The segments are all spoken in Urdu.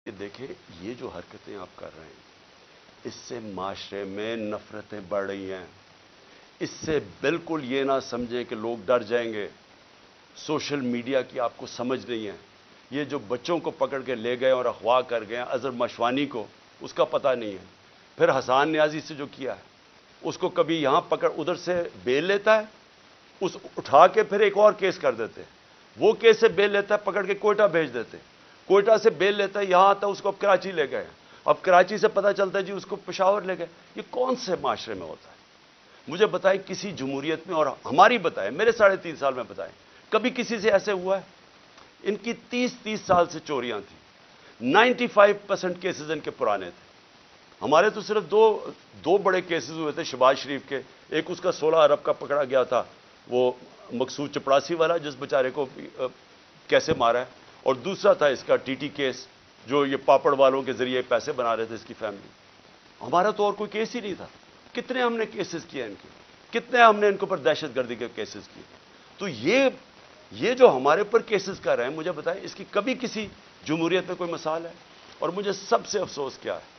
کہ دیکھیں یہ جو حرکتیں آپ کر رہے ہیں اس سے معاشرے میں نفرتیں بڑھ رہی ہیں. اس سے بالکل یہ نہ سمجھیں کہ لوگ ڈر جائیں گے. سوشل میڈیا کی آپ کو سمجھ نہیں ہے. یہ جو بچوں کو پکڑ کے لے گئے اور اغوا کر گئے اظہر مشوانی کو، اس کا پتہ نہیں ہے. پھر حسان نیازی سے جو کیا ہے اس کو کبھی یہاں پکڑ ادھر سے بیل لیتا ہے، اس اٹھا کے پھر ایک اور کیس کر دیتے ہیں. وہ کیس سے بیل لیتا ہے، پکڑ کے کوئٹہ بھیج دیتے ہیں. کوئٹہ سے بیل لیتا ہے، یہاں آتا ہے اس کو اب کراچی لے گئے. اب کراچی سے پتہ چلتا ہے جی اس کو پشاور لے گئے. یہ کون سے معاشرے میں ہوتا ہے؟ مجھے بتائیں کسی جمہوریت میں، اور ہماری بتائیں، میرے 3.5 سال میں بتائیں کبھی کسی سے ایسے ہوا ہے؟ ان کی 30 سال سے چوریاں تھیں. 95% کیسز ان کے پرانے تھے. ہمارے تو صرف دو بڑے کیسز ہوئے تھے شہباز شریف کے. ایک اس کا 16 ارب کا پکڑا گیا تھا، وہ مقصود چپڑاسی والا جس بیچارے کو کیسے مارا ہے، اور دوسرا تھا اس کا ٹی کیس جو یہ پاپڑ والوں کے ذریعے پیسے بنا رہے تھے اس کی فیملی. ہمارا تو اور کوئی کیس ہی نہیں تھا. کتنے ہم نے کیسز کیے ان کے، کتنے ہم نے ان کے اوپر دہشت گردی کے کیسز کیے. تو یہ جو ہمارے اوپر کیسز کر رہے ہیں، مجھے بتائیں اس کی کبھی کسی جمہوریت میں کوئی مثال ہے؟ اور مجھے سب سے افسوس کیا ہے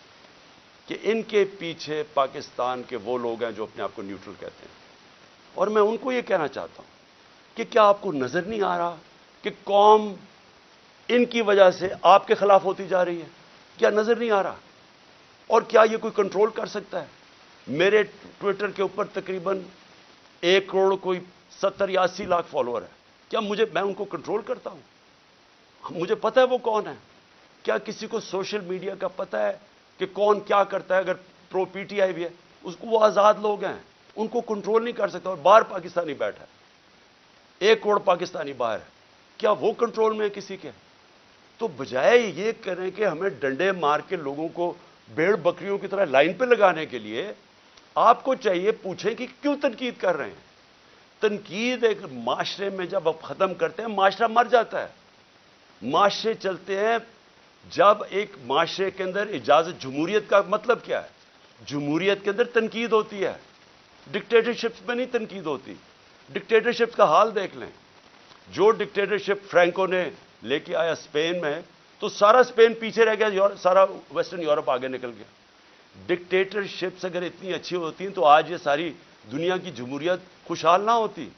کہ ان کے پیچھے پاکستان کے وہ لوگ ہیں جو اپنے آپ کو نیوٹرل کہتے ہیں. اور میں ان کو یہ کہنا چاہتا ہوں کہ کیا آپ کو نظر نہیں آ رہا کہ قوم ان کی وجہ سے آپ کے خلاف ہوتی جا رہی ہے؟ کیا نظر نہیں آ رہا؟ اور کیا یہ کوئی کنٹرول کر سکتا ہے؟ میرے ٹویٹر کے اوپر تقریباً 1 کروڑ کوئی 70 یا 80 لاکھ فالوور ہے. کیا میں ان کو کنٹرول کرتا ہوں؟ مجھے پتہ ہے وہ کون ہے. کیا کسی کو سوشل میڈیا کا پتہ ہے کہ کون کیا کرتا ہے؟ اگر پرو پی ٹی آئی بھی ہے اس کو، وہ آزاد لوگ ہیں، ان کو کنٹرول نہیں کر سکتا. اور باہر پاکستانی بیٹھا ہے، 1 کروڑ پاکستانی باہر ہے، کیا وہ کنٹرول میں ہے کسی کے؟ تو بجائے یہ کریں کہ ہمیں ڈنڈے مار کے لوگوں کو بھیڑ بکریوں کی طرح لائن پہ لگانے کے لیے، آپ کو چاہیے پوچھیں کہ کیوں تنقید کر رہے ہیں. تنقید ایک معاشرے میں جب آپ ختم کرتے ہیں معاشرہ مر جاتا ہے. معاشرے چلتے ہیں جب ایک معاشرے کے اندر اجازت. جمہوریت کا مطلب کیا ہے؟ جمہوریت کے اندر تنقید ہوتی ہے، ڈکٹیٹرشپ میں نہیں تنقید ہوتی. ڈکٹیٹرشپ کا حال دیکھ لیں. جو ڈکٹیٹرشپ فرینکو نے لے کے آیا اسپین میں، تو سارا اسپین پیچھے رہ گیا، سارا ویسٹرن یورپ آگے نکل گیا. ڈکٹیٹرشپس اگر اتنی اچھی ہوتی ہیں تو آج یہ ساری دنیا کی جمہوریت خوشحال نہ ہوتی.